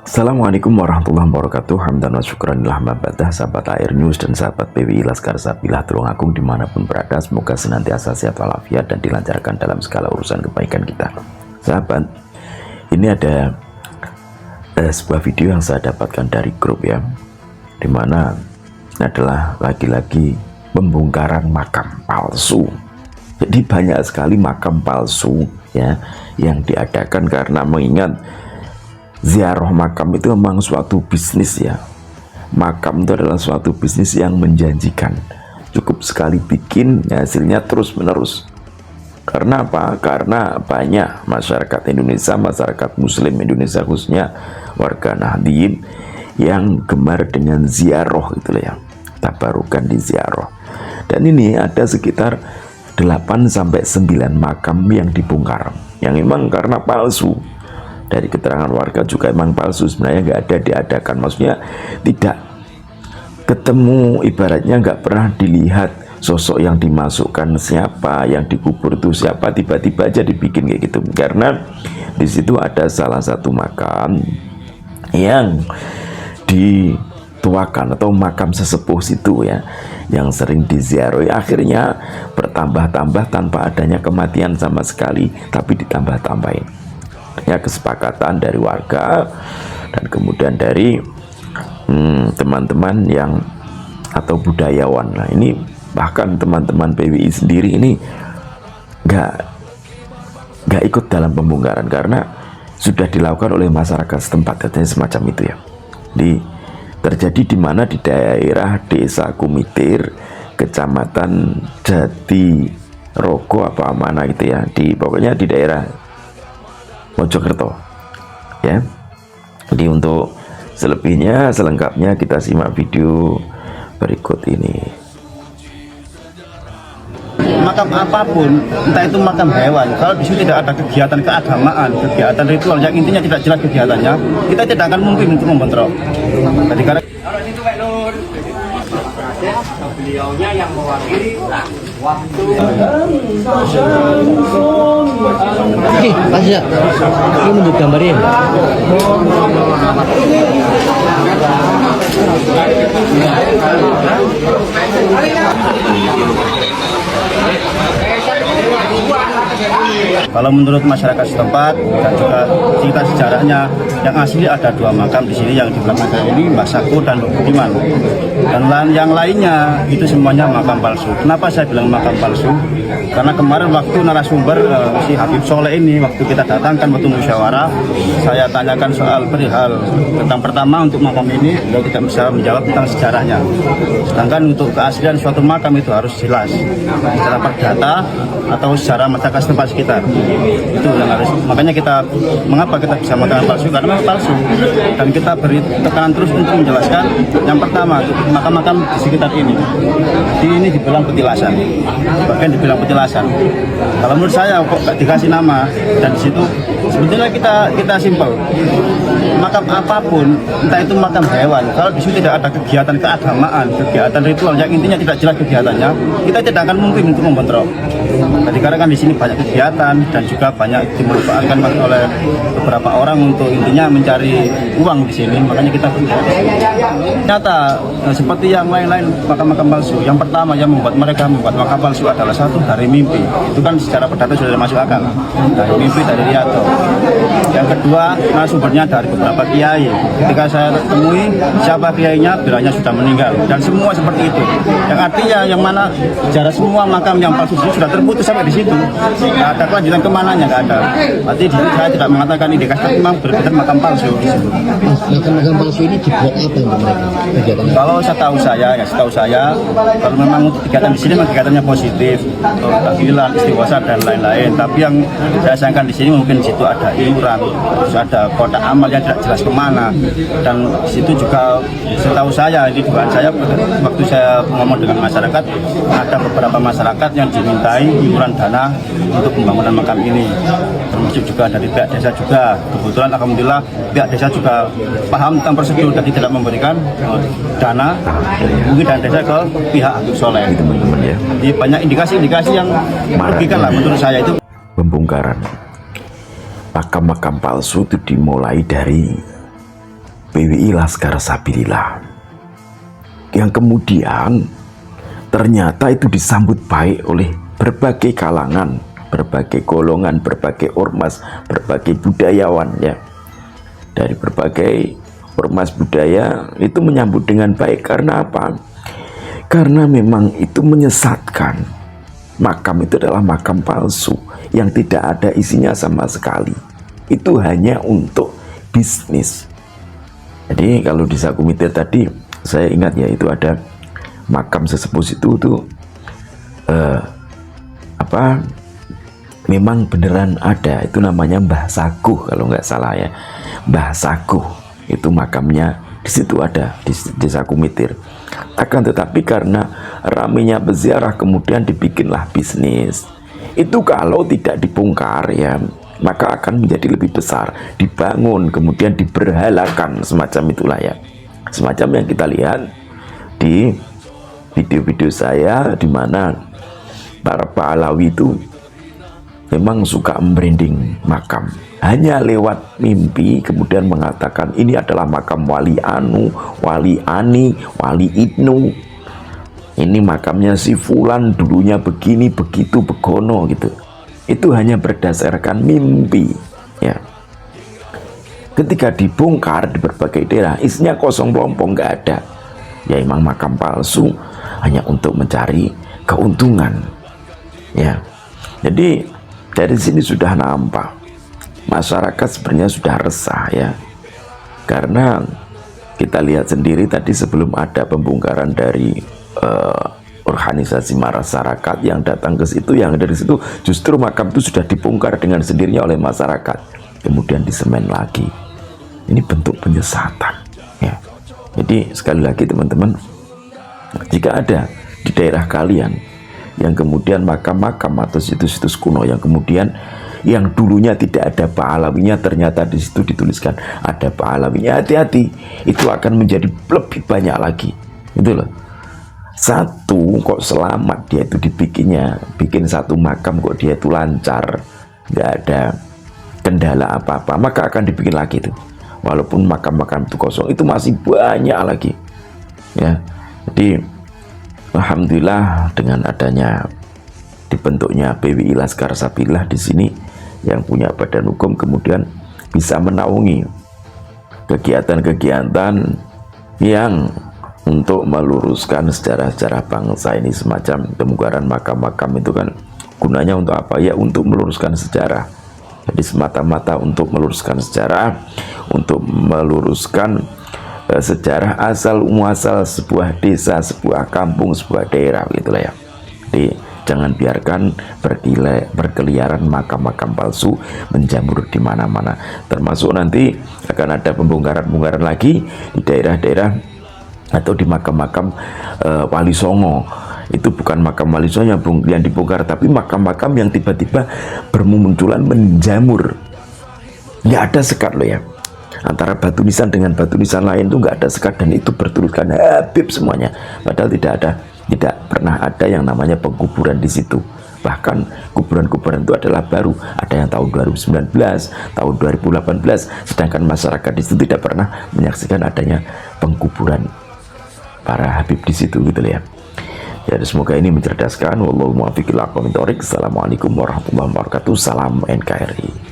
Assalamualaikum warahmatullahi wabarakatuh. Hamdan wa syukran lillah mabadah, sahabat Air News dan sahabat PWI Laskar Sabilah Tulungagung dimanapun berada, semoga senantiasa sehat walafiat dan dilancarkan dalam segala urusan kebaikan kita. Sahabat, ini ada sebuah video yang saya dapatkan dari grup ya, dimana adalah lagi-lagi pembongkaran makam palsu. Jadi banyak sekali makam palsu ya yang diadakan karena mengingat ziarah makam itu memang suatu bisnis ya. Makam itu adalah suatu bisnis yang menjanjikan. Cukup sekali bikin, hasilnya terus menerus. Karena apa? Karena banyak masyarakat Indonesia, masyarakat Muslim Indonesia khususnya warga Nahdliyin yang gemar dengan ziarah gitu ya. Tabarukan di ziarah. Dan ini ada sekitar 8 sampai 9 makam yang dibongkar. Yang memang karena palsu. Dari keterangan warga juga emang palsu, sebenarnya nggak ada diadakan, maksudnya tidak ketemu, ibaratnya nggak pernah dilihat sosok yang dimasukkan siapa, yang dikubur itu siapa, tiba-tiba aja dibikin kayak gitu. Karena di situ ada salah satu makam yang dituakan atau makam sesepuh situ ya, yang sering diziarahi, akhirnya bertambah-tambah tanpa adanya kematian sama sekali, tapi ditambah-tambahin. Ya, kesepakatan dari warga dan kemudian dari teman-teman yang atau budayawan. Nah, ini bahkan teman-teman PWI sendiri ini nggak ikut dalam pembongkaran karena sudah dilakukan oleh masyarakat setempat, katanya semacam itu ya. Terjadi di mana di daerah Desa Kumitir, Kecamatan Jatirogo apa mana gitu ya, pokoknya di daerah Mojokerto ya. Jadi untuk selengkapnya kita simak video berikut ini. Makam apapun, entah itu makam hewan, kalau di situ tidak ada kegiatan keagamaan, kegiatan ritual yang intinya tidak jelas kegiatannya, kita tidak akan mungkin untuk membentrok. Jadi karena beliaunya yang mewakili waktu. Oke, pas ya. Ini menunjuk gambarnya. kalau menurut masyarakat setempat dan juga cerita sejarahnya, yang asli ada 2 makam di sini, yang di belakang saya ini Mbah Sako dan Mbah Budiman. Dan yang lainnya itu semuanya makam palsu. Kenapa saya bilang makam palsu? Karena kemarin waktu narasumber si Habib Soleh ini, waktu kita datangkan waktu musyawarah, saya tanyakan soal perihal tentang pertama untuk makam ini, beliau tidak bisa menjawab tentang sejarahnya. Sedangkan untuk keaslian suatu makam itu harus jelas secara perdata atau secara masyarakat setempat sekitar. Itu yang harus. Makanya mengapa kita bisa mengatakan palsu? Karena memang palsu. Dan kita beri tekanan terus untuk menjelaskan. Yang pertama, makam-makam di sekitar ini. Ini dibilang petilasan. Bahkan dibilang petilasan. Kalau menurut saya kok gak dikasih nama, dan di situ sebetulnya kita simpel. Makam apapun, entah itu makam hewan, kalau di situ tidak ada kegiatan keagamaan, kegiatan ritual yang intinya tidak jelas kegiatannya, kita tidak akan mungkin untuk membentrok. Jadi karena kan di sini banyak kegiatan dan juga banyak dimanfaatkan oleh beberapa orang untuk intinya mencari uang di sini, makanya kita ternyata seperti yang lain-lain makam-makam palsu. Yang pertama yang membuat mereka membuat makam palsu adalah satu, dari mimpi. Itu kan secara perdata sudah masuk akal. Dari mimpi, dari Riyato. Yang kedua, sumbernya dari beberapa kiai. Ketika saya temui siapa kiainya, bilangnya sudah meninggal. Dan semua seperti itu. Yang artinya yang mana sejarah semua makam yang palsu sudah terputus sampai di situ. Tidak ada kelanjutan kemananya, nggak ada. Berarti di situ saya tidak mengatakan indikasi, tapi memang berbeda makam palsu. Makam-makam palsu ini dibuat apa untuk mereka kegiatannya? Kalau setahu saya, kalau memang untuk kegiatan di sini memang kegiatannya positif, untuk tahlilan, istighosah dan lain-lain. Tapi yang saya sayangkan di sini mungkin di situ ada iuran, terus ada kotak amal yang tidak jelas kemana. Dan di situ juga setahu saya, ini dugaan saya, waktu saya ngomong dengan masyarakat, ada beberapa masyarakat yang dimintai iuran dana untuk pembangunan makam ini, termasuk juga dari pihak desa juga. Kebetulan alhamdulillah pihak desa juga paham tentang prosedur, jadi tidak memberikan dana mungkin dan desa ke pihak Habib Soleh, teman-teman ya. Jadi banyak indikasi-indikasi yang merugikan lah menurut saya itu. Pembongkaran makam-makam palsu itu dimulai dari PWI Laskar Sabilillah, yang kemudian ternyata itu disambut baik oleh berbagai kalangan, berbagai golongan, berbagai ormas, berbagai budayawan ya. Dari berbagai ormas budaya itu menyambut dengan baik. Karena apa? Karena memang itu menyesatkan. Makam itu adalah makam palsu yang tidak ada isinya sama sekali. Itu hanya untuk bisnis. Jadi kalau di Saku Mitir tadi saya ingat ya, itu ada makam sesepuh itu tuh memang beneran ada, itu namanya Mbah Saguh kalau nggak salah ya. Mbah Saguh itu makamnya di situ ada di Desa Kumitir. Akan tetapi karena ramenya peziarah kemudian dibikinlah bisnis. Itu kalau tidak dibongkar ya, maka akan menjadi lebih besar, dibangun kemudian diberhalakan, semacam itulah ya. Semacam yang kita lihat di video-video saya, di mana para Pahlawi itu memang suka membranding makam hanya lewat mimpi, kemudian mengatakan ini adalah makam Wali Anu, Wali Ani, Wali Ibnu, ini makamnya si Fulan dulunya begini begitu begono gitu. Itu hanya berdasarkan mimpi ya. Ketika dibongkar di berbagai daerah, isinya kosong pelompong, nggak ada ya. Emang makam palsu hanya untuk mencari keuntungan ya. Jadi dari sini sudah nampak masyarakat sebenarnya sudah resah ya, karena kita lihat sendiri tadi sebelum ada pembongkaran dari organisasi masyarakat yang datang ke situ, yang dari situ justru makam itu sudah dibongkar dengan sendirinya oleh masyarakat, kemudian disemen lagi. Ini bentuk penyesatan ya. Jadi sekali lagi teman-teman, jika ada di daerah kalian yang kemudian makam-makam atau situs-situs kuno yang kemudian yang dulunya tidak ada Pahlawinya, ternyata di situ dituliskan ada Pahlawinya, hati-hati, itu akan menjadi lebih banyak lagi. Itu loh. Satu kok selamat dia itu dibikinnya, bikin satu makam kok dia itu lancar, nggak ada kendala apa-apa, maka akan dibikin lagi itu. Walaupun makam-makam itu kosong, itu masih banyak lagi. Ya, jadi alhamdulillah dengan adanya dibentuknya PWI Laskar Sabilillah di sini yang punya badan hukum, kemudian bisa menaungi kegiatan-kegiatan yang untuk meluruskan sejarah-sejarah bangsa ini. Semacam pembongkaran makam-makam itu kan gunanya untuk apa ya? Untuk meluruskan sejarah. Jadi semata-mata untuk meluruskan sejarah, untuk meluruskan sejarah asal muasal sebuah desa, sebuah kampung, sebuah daerah gitulah ya. Jadi jangan biarkan berkeliaran makam-makam palsu menjamur di mana-mana. Termasuk nanti akan ada pembongkaran-pembongkaran lagi di daerah-daerah atau di makam-makam Wali Songo. Itu bukan makam Wali Songo yang dibongkar, tapi makam-makam yang tiba-tiba bermunculan menjamur. Nggak ada sekat loh ya. Antara batu nisan dengan batu nisan lain itu nggak ada sekat, dan itu bertuliskan Habib semuanya. Padahal tidak pernah ada yang namanya pengkuburan di situ. Bahkan kuburan-kuburan itu adalah baru, ada yang tahun 2019, tahun 2018, sedangkan masyarakat di situ tidak pernah menyaksikan adanya pengkuburan para Habib di situ gitu ya. Jadi semoga ini mencerdaskan. Wallahu muwaffiq ila aqwamit thoriq. Assalamualaikum warahmatullahi wabarakatuh. Salam NKRI.